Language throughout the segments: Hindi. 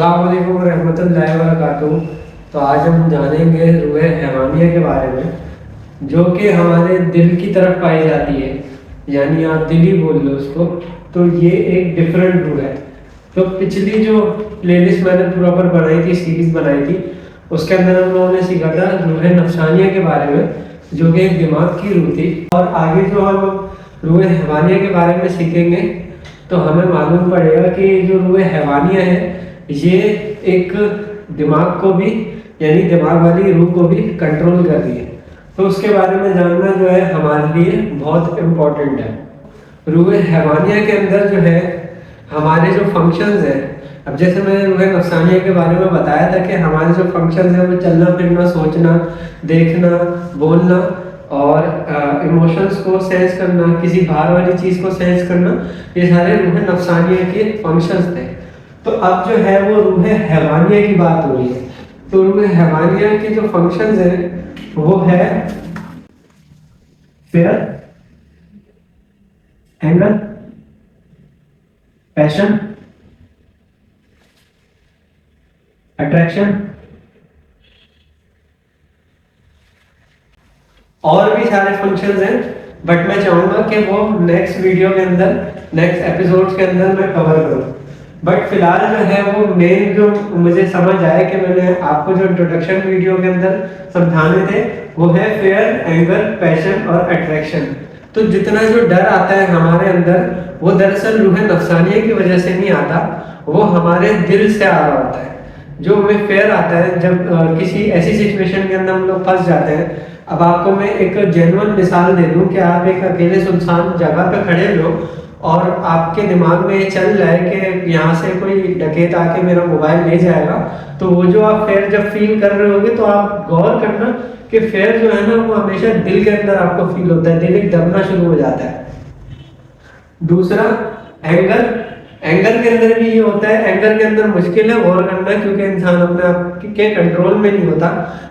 अस्सलाम वालेकुम रहमतुल्लाहि व बरकातुहू। तो आज हम जानेंगे रूह हैवानिया के बारे में, जो कि हमारे दिल की तरफ पाई जाती है, यानी आप दिल ही बोल लो उसको। तो ये एक डिफरेंट रूह है। तो पिछली जो प्लेलिस्ट मैंने प्रॉपर बनाई थी, सीरीज बनाई थी, उसके अंदर हम लोगों ने सीखा था रूह नफ्सानिया के बारे में, जो कि एक दिमाग की रूह थी। और आगे जो हम रूह हैवानिया के बारे में सीखेंगे तो हमें मालूम पड़ेगा कि जो रूह हैवानिया है ये एक दिमाग को भी, यानी दिमाग वाली रूह को भी कंट्रोल कर रही है। तो उसके बारे में जानना जो है हमारे लिए बहुत इम्पोर्टेंट है। रूह हैवानिया के अंदर जो है हमारे जो फंक्शंस हैं, अब जैसे मैंने रूह नफ्सानिया के बारे में बताया था कि हमारे जो फंक्शंस हैं वो चलना फिरना, सोचना, देखना, बोलना और इमोशंस को सेंस करना, किसी बाहर वाली चीज़ को सेंस करना, ये सारे रूह नफ्सानिया के फंक्शंस थे। तो अब जो है वो रूह हैवानिया की बात हो रही है। तो रूह हैवानिया के जो फंक्शंस हैं वो है फेयर, एंगर, पैशन, अट्रैक्शन और भी सारे फंक्शंस हैं, बट मैं चाहूंगा कि वो नेक्स्ट वीडियो के अंदर, नेक्स्ट एपिसोड के अंदर मैं कवर करूं। बट फिलहाल जो है वो मेन जो मुझे समझ आया कि मैंने आपको जो इंट्रोडक्शन वीडियो के अंदर समझाने थे वो है फेयर, एंगर, पैशन और अट्रैक्शन। तो जितना जो डर आता है हमारे अंदर वो दरअसल रूह नफ्सानिया की वजह से नहीं आता, वो हमारे दिल से आ रहा होता है। जो हमें फेयर आता है जब किसी ऐसी सिचुएशन के अंदर हम लोग फंस जाते हैं। अब आपको मैं एक जेन्युइन मिसाल दे दूं कि आप एक अकेले सुनसान जगह पे खड़े हो और आपके दिमाग में ये चल रहा है कि यहाँ से कोई डकैत आके मेरा मोबाइल ले जाएगा, तो वो जो आप फेयर जब फील कर रहे होगे तो आप गौर करना कि फेयर जो है ना वो हमेशा दिल के अंदर आपको फील होता है, दिल एक दबना शुरू हो जाता है। दूसरा एंगर, एंगर के अंदर भी ये होता है। एंगर के अंदर मुश्किल है गौर करना क्योंकि इंसान अपने आप के कंट्रोल में नहीं होता।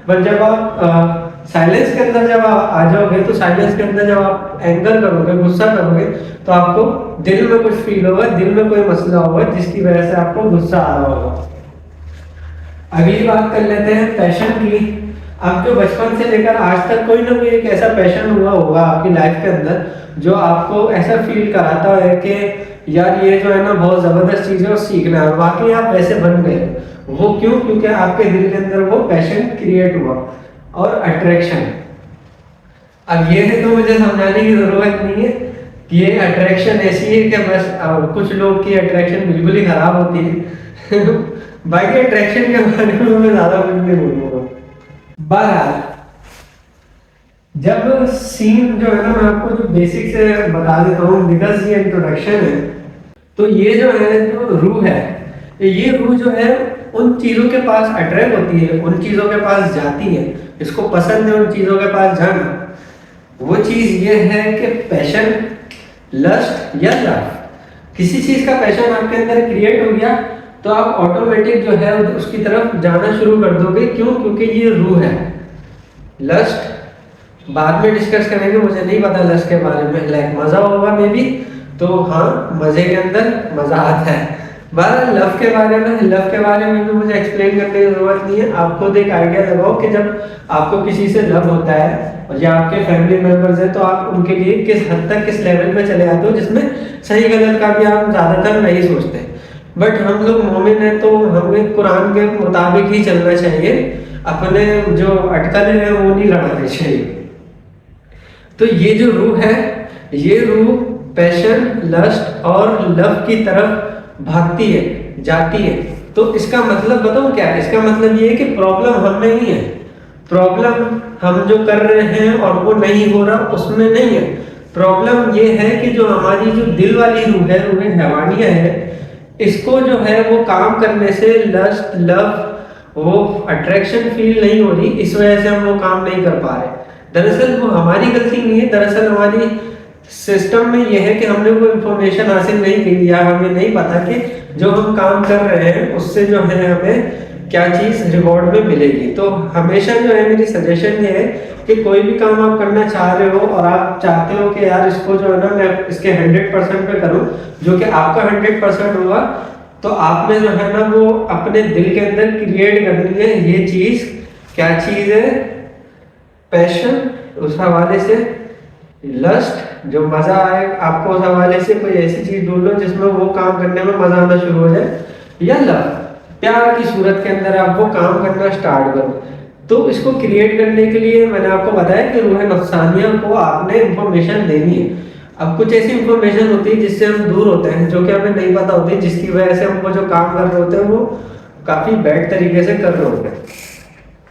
पर जब आप साइलेंस के अंदर जब आप आ जाओगे, तो साइलेंस के अंदर जब आप एंगर करोगे, गुस्सा करोगे, तो आपको दिल में कुछ फील होगा, दिल में कोई मसला होगा जिसकी वजह से आपको गुस्सा आ रहा होगा। अगली बात कर लेते हैं पैशन की। अब जो बचपन से लेकर आज तक कोई ना कोई एक ऐसा पैशन हुआ होगा आपकी लाइफ के अंदर जो आपको ऐसा फील कराता है कि यार ये जो है ना बहुत जबरदस्त चीज है और सीखना है, वाकई आप वैसे बन गए। वो क्यों? क्योंकि आपके दिल के अंदर वो पैशन क्रिएट हुआ। और अट्रैक्शन, अब ये है तो मुझे समझाने की जरूरत नहीं है कि ये अट्रैक्शन ऐसी है कि बस कुछ लोग की अट्रैक्शन बिल्कुल ही खराब होती है बाकी अट्रैक्शन के बारे में मैं ज्यादा कुछ नहीं बोलूंगा। बहरहाल जब सीन जो है ना, मैं आपको जो बेसिक से बता देता हूँ बिकॉज ये इंट्रोडक्शन है। तो ये जो है जो रूह है, ये रूह जो है उन चीजों के पास अट्रैक्ट होती है, उन चीजों के पास जाती है, इसको पसंद है उन चीजों के पास जाना। वो चीज ये है कि पैशन, लस्ट या लव। किसी चीज का पैशन आपके अंदर क्रिएट हो गया तो आप ऑटोमेटिक जो है उसकी तरफ जाना शुरू कर दोगे। क्यों? क्योंकि ये रूह है। लस्ट बाद में डिस्कस करेंगे, मुझे नहीं पता लस्ट के बारे में, लाइक मजा होगा मे बी, तो हाँ मजे के अंदर मजा आता है। बहरहाल लव के बारे में भी मुझे एक्सप्लेन करने की जरूरत नहीं है। आप खुद एक आइडिया लगाओ कि जब आपको किसी से लव होता है और या आपके फैमिली मेंबर्स हैं तो आप उनके लिए किस हद तक, किस लेवल में चले जाते हो जिसमें सही गलत का भी आप ज्यादातर नहीं सोचते। बट हम लोग मोमिन हैं तो हमें कुरान के मुताबिक ही चलना चाहिए, अपने जो अटकलें हैं वो नहीं लड़ाने चाहिए। तो ये जो रूह है, ये रूह पैशन, लस्ट और लव की तरफ भागती है, जाती है। तो इसका मतलब बताऊं क्या है? इसका मतलब ये है कि प्रॉब्लम हम में नहीं है, प्रॉब्लम हम जो कर रहे हैं और वो नहीं हो रहा उसमें नहीं है। प्रॉब्लम ये है कि जो हमारी जो दिल वाली रूह है, रूह हैवानिया है, इसको जो है वो काम करने से लस्ट, लव, वो अट्रैक्शन फील नहीं हो रही, इस वजह से हम वो काम नहीं कर पा रहे। दरअसल वो हमारी गलती नहीं है, दरअसल हमारी सिस्टम में यह है कि हमने वो इंफॉर्मेशन हासिल नहीं की या हमें नहीं पता कि जो हम काम कर रहे हैं उससे जो है हमें क्या चीज रिवॉर्ड में मिलेगी। तो हमेशा जो है मेरी सजेशन ये है कि कोई भी काम आप करना चाह रहे हो और आप चाहते हो कि यार इसको जो है ना मैं इसके 100% पे करूं, जो कि आपका 100% होगा, तो आपने जो है ना वो अपने दिल के अंदर क्रिएट करनी है ये चीज। क्या चीज है? पैशन, उस हवाले से लस्ट, जो मजा आए आपको उस हवाले से कोई ऐसी चीज ढूंढ लो जिसमें वो काम करने में मजा आना शुरू हो जाए, या लव, प्यार की सूरत के अंदर आप वो काम करना स्टार्ट करो। तो इसको क्रिएट करने के लिए मैंने आपको बताया कि रूह नफ्सानिया को आपने इंफॉर्मेशन देनी है। अब कुछ ऐसी इंफॉर्मेशन होती है जिससे हम दूर होते हैं, जो कि हमें नहीं पता होती, जिसकी वजह से हम वो जो काम कर रहे होते हैं वो काफी बैड तरीके से कर रहे होते हैं।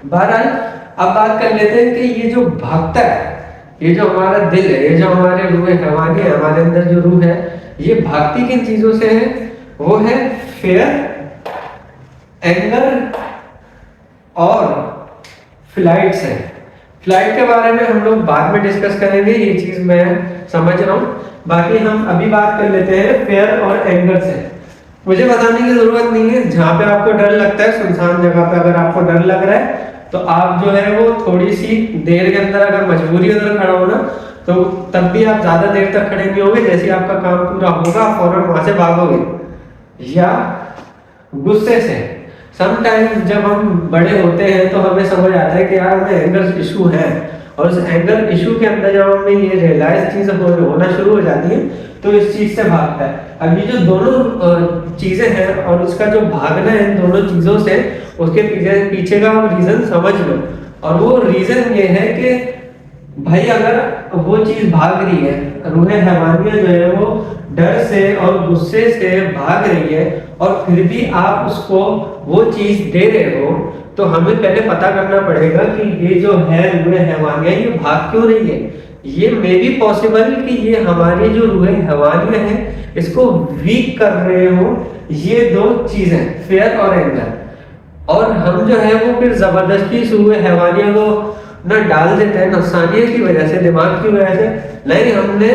बहरहाल अब बात कर लेते हैं कि ये जो भागता है, ये जो हमारा दिल है, ये जो हमारे रूह हैवानी है, हमारे अंदर जो रूह है, ये भागती किन चीजों से है? वो है फेयर, एंगर और फ्लाइट से। फ्लाइट के बारे में हम लोग बाद में डिस्कस करेंगे, ये चीज मैं समझ रहा हूँ। बाकी हम अभी बात कर लेते हैं फेयर और एंगर से। मुझे बताने की जरूरत नहीं है, जहाँ पे आपको डर लगता है, सुनसान जगह पे अगर आपको डर लग रहा है तो आप जो है वो थोड़ी सी देर के अंदर अगर मजबूरी अंदर खड़ा हो ना, तो तब भी आप ज्यादा देर तक खड़े नहीं होगे। जैसे आपका काम पूरा होगा फौरन वहां से भागोगे। या गुस्से से, समटाइम्स जब हम बड़े होते हैं तो हमें समझ आता है कि यार हमें एंगर इशू है, और उस एंगर इशू के अंदर जब हमें ये रियलाइज चीजें होना शुरू हो जाती है तो इस चीज से भागता है। अब ये जो दोनों चीजें हैं और उसका जो भागना है इन दोनों चीजों से, उसके पीछे का आप रीजन समझ लो। और वो रीजन ये है कि भाई अगर वो चीज भाग रही है, रूह हैवानिया जो है वो डर से और गुस्से से भाग रही है, और फिर भी आप उसको वो चीज दे रहे हो, तो हमें पहले पता करना पड़ेगा कि ये जो है रूह हैवानिया ये भाग क्यों रही है। ये मे बी पॉसिबल कि ये हमारी जो रूह हैवानिया है इसको वीक कर रहे हो ये दो चीजें, फेयर और एंगर। और हम जो है वो फिर जबरदस्ती इस रूह हैवानिया को ना डाल देते हैं नफ्सानियत की वजह से, दिमाग की वजह से, नहीं हमने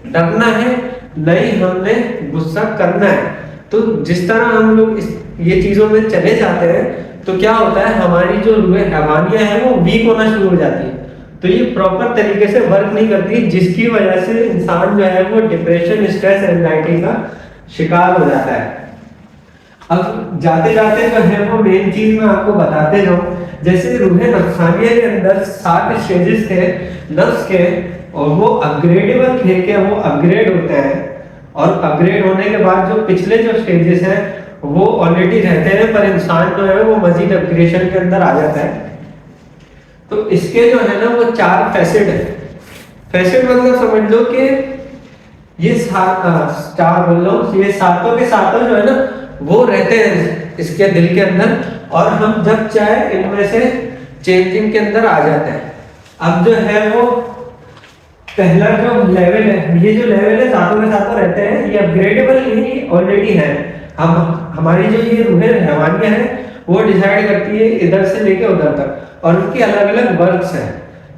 डरना है, नहीं हमने गुस्सा करना है। तो जिस तरह हम लोग ये चीजों में चले जाते हैं तो क्या होता है, हमारी जो रूह हैवानिया है वो वीक होना शुरू हो जाती है। तो ये प्रॉपर तरीके से वर्क नहीं करती, जिसकी वजह से इंसान जो है वो डिप्रेशन, स्ट्रेस, एंजाइटी का शिकार हो जाता है। अब जाते जाते जो है वो मेन चीज मैं आपको बताते जाऊं, जैसे रूह नफ्सानिया के अंदर 7 स्टेजेस थे नफ्स के, और वो अपग्रेडेबल थे कि वो अपग्रेड होते हैं, और अपग्रेड होने के बाद जो पिछले जो स्टेजेस हैं वो ऑलरेडी रहते हैं, पर इंसान जो है वो मजीद अपग्रेडेशन के अंदर आ जाता है। तो इसके जो है ना वो 4 फैसेट है। फैसेट मतलब समझ लो कि ये 4 बोल लो, ये सातों के सातों जो है ना वो रहते हैं इसके दिल के अंदर, और हम जब चाहे इनमें से चेंजिंग के अंदर आ जाते हैं। अब जो है वो पहला जो लेवल है, ये जो लेवल है सातों के सातों रहते हैं, ये अपग्रेडेबल नहीं ऑलरेडी है। हम हमारी जो ये रूह हैवानिया है वो डिसाइड करती है इधर से लेके उधर तक, और उनकी अलग अलग वर्क्स हैं,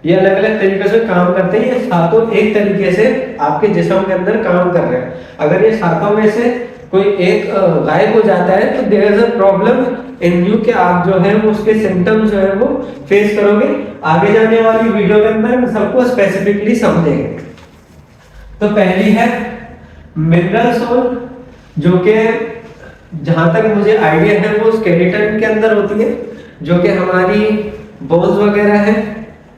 ये अलग अलग तरीके से काम करते हैं। ये सातों एक तरीके से आपके जिस्म के अंदर काम कर रहे हैं। अगर ये सातों में से कोई एक गायब हो जाता है तो there is a problem in you, कि आप जो है वो उसके सिम्टम्स जो है वो फेस करोगे। आगे जाने वाली वीडियो के अंदर हम सबको स्पेसिफिकली समझेंगे। तो पहली है मिनरल सोल, जो कि जहां तक मुझे आइडिया है वो स्केलेटन के अंदर होती है, जो कि हमारी बोन्स वगैरह है,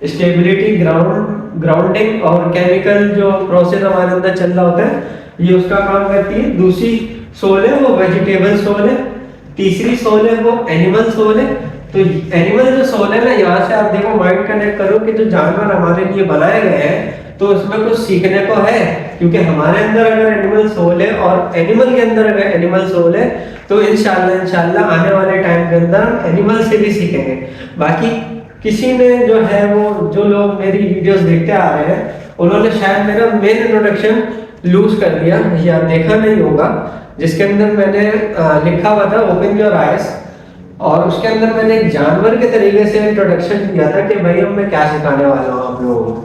स्टेबिलिटी, ग्राउंडिंग और केमिकल जो प्रोसेस हमारे अंदर चल रहा होता है ये उसका काम करती है। दूसरी सोल है वो वेजिटेबल सोल है। तीसरी सोल है वो एनिमल सोल है। तो एनिमल जो सोल है ना, यहाँ से आप देखो माइंड कनेक्ट करो कि जो जानवर हमारे लिए बनाए गए हैं तो उसमें कुछ सीखने को है, क्योंकि हमारे अंदर अगर एनिमल सोल है और एनिमल के अंदर अगर एनिमल सोल है तो इंशाल्लाह आने वाले टाइम के अंदर एनिमल से भी सीखेंगे। बाकी किसी ने जो है वो, जो लोग मेरी वीडियोस देखते आ रहे हैं उन्होंने शायद मेरा मेन इंट्रोडक्शन लूज कर दिया या देखा नहीं होगा, जिसके अंदर मैंने लिखा हुआ था ओपन योर आइज, और उसके अंदर मैंने एक जानवर के तरीके से इंट्रोडक्शन दिया था कि भाई अब मैं क्या सिखाने वाला हूँ आप लोगों को।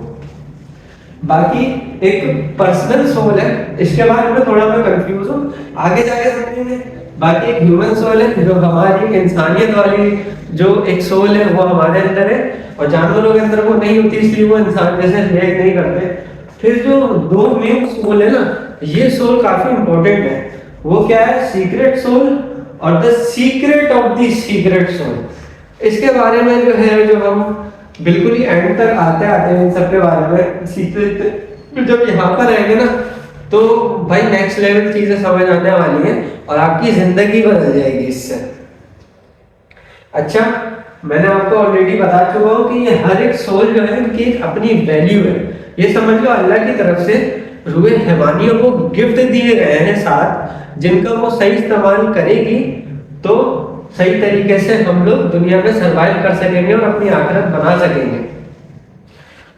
बाकी एक पर्सनल सोल है, इसके बारे में थोड़ा मैं कंफ्यूज हूँ, आगे जाके समझेंगे। बाकी एक ह्यूमन सोल है जो हमारी इंसानियत वाली जो एक सोल है वो हमारे अंदर है, और जानवरों के अंदर वो नहीं होती, इसलिए वो इंसान जैसे रिएक्ट नहीं करते। फिर जो 2 मेन सोल है ना, ये सोल काफी इंपॉर्टेंट है, वो क्या है? सीक्रेट सोल और the secret of the secret soul. इसके बारे में जो है, जो हम बिल्कुल ही एंड तक आते आते हैं इन सब के बारे में सीक्रेट जब यहाँ पर रहेंगे ना, तो भाई नेक्स्ट लेवल चीजें समझ आने वाली है और आपकी जिंदगी बदल जाएगी इससे। अच्छा, मैंने आपको ऑलरेडी बता चुका हूँ कि ये हर एक सोल जो है इनकी एक अपनी वैल्यू है। ये समझ लो अल्लाह की तरफ से रूहे हैवानियों को गिफ्ट दिए गए हैं साथ, जिनका वो सही इस्तेमाल करेगी तो सही तरीके से हम लोग दुनिया में सरवाइव कर सकेंगे और अपनी आखिरत बना सकेंगे।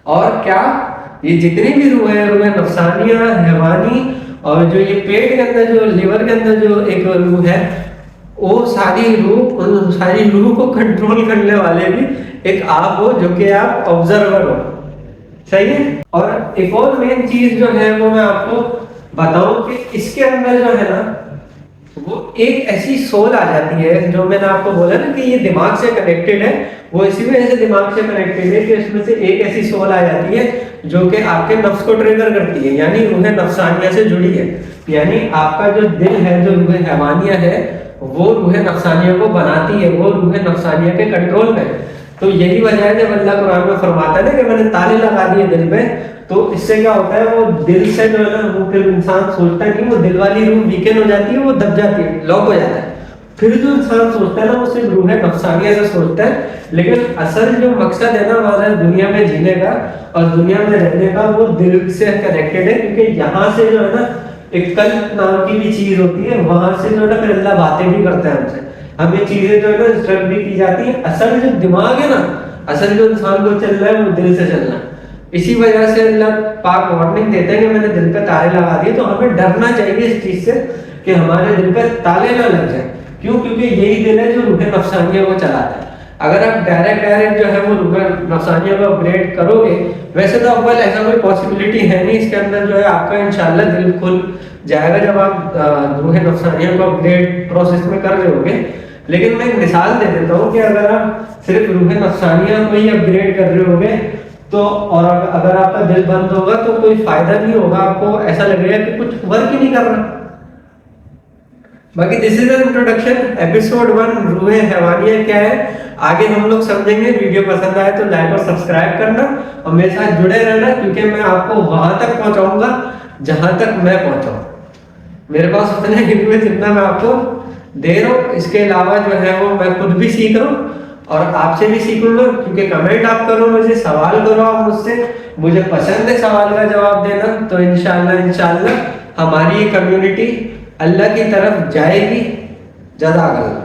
और क्या, ये जितनी भी रूह है, रूह नफसानिया, हैवानी और जो ये पेट के अंदर जो लिवर के अंदर जो एक रूह है, वो सारी रूह को कंट्रोल करने वाले भी एक आप हो, जो कि आप ऑब्जर्वर हो। सही है। और एक और मेन चीज जो है वो मैं आपको बताऊं कि इसके अंदर जो है ना, वो एक ऐसी सोल आ जाती है, जो मैंने आपको बोला ना कि ये दिमाग से कनेक्टेड है, वो इसी वजह से दिमाग से कनेक्टेड है कि उसमें से एक ऐसी सोल आ जाती है जो कि आपके नफ्स को ट्रिगर करती है, यानी रूह नफसानिया से जुड़ी है। यानी आपका जो दिल है, जो रूह हैवानिया है, वो रूह नफसानिया को बनाती है, वो रूह नफसानिया के कंट्रोल में। तो यही वजह है जब अल्लाह कुरान में फरमाता है ना कि मैंने ताले लगा दिए दिल पे, तो इससे क्या होता है, वो दिल से जो है ना, वो फिर इंसान सोचता है कि वो दिल वाली रूह वीकेंड हो जाती है, वो दब जाती है, लॉक हो जाता है। फिर जो इंसान सोचता है ना, वो सिर्फ रूह नफसानिया से सोचता है, लेकिन असल जो मकसद है ना हमारा दुनिया में जीने का और दुनिया में रहने का, वो दिल से कनेक्टेड है। क्योंकि यहाँ से जो है ना, एक कल्ब नाम की भी चीज होती है, वहां से जो है ना फिर अल्लाह बातें भी करता है हमसे, हमें चीजें जो है ना इंस्ट्रक्ट भी की जाती है। असल जो दिमाग है ना, असल जो इंसान को चल रहा है, वो दिल से चलना है। इसी वजह से अल्लाह पाक वार्निंग देते हैं कि मैंने दिल पे ताले लगा दिए। तो हमें डरना चाहिए इस चीज से कि हमारे दिल पे ताले ना लग जाए। क्यों? क्योंकि यही दिल है जो रूह नफसानिया को चलाता है। अगर आप डायरेक्ट जो है वो रूह नफसानिया को अपग्रेड करोगे, वैसे तो अव्वल ऐसा कोई पॉसिबिलिटी है नहीं इसके अंदर, जो है आपका इंशाल्लाह दिल खुल जाएगा जब आप रूह नफसानिया को अपग्रेड प्रोसेस में कर रहे होगे। लेकिन मैं एक मिसाल दे देता हूँ कि अगर आप सिर्फ रूह नफसानिया को ही अपग्रेड कर रहे होगे तो, और अगर आपका दिल बंद होगा तो कोई फायदा नहीं होगा, आपको ऐसा लगेगा कि कुछ वर्क ही नहीं कर रहा। बाकी this is an introduction, episode 1 रूह हैवानिया क्या है, आगे हम लोग समझेंगे। वीडियो पसंद आए तो लाइक और सब्सक्राइब करना और मेरे साथ जुड़े रहना, क्योंकि मैं आपको वहां तक पहुंचाऊंगा जहां तक मैं पहुंचा। मेरे पास उतना इल्म है जितना मैं आपको दे रहा हूँ। इसके अलावा जो है वो मैं खुद भी सीख रहा हूँ और आपसे भी सीखूंगा, क्योंकि कमेंट आप करो, मुझे सवाल करो आप मुझसे, मुझे पसंद है सवाल का जवाब देना। तो इंशाल्लाह हमारी ये कम्युनिटी अल्लाह की तरफ जाएगी। जज़ाकल्लाह।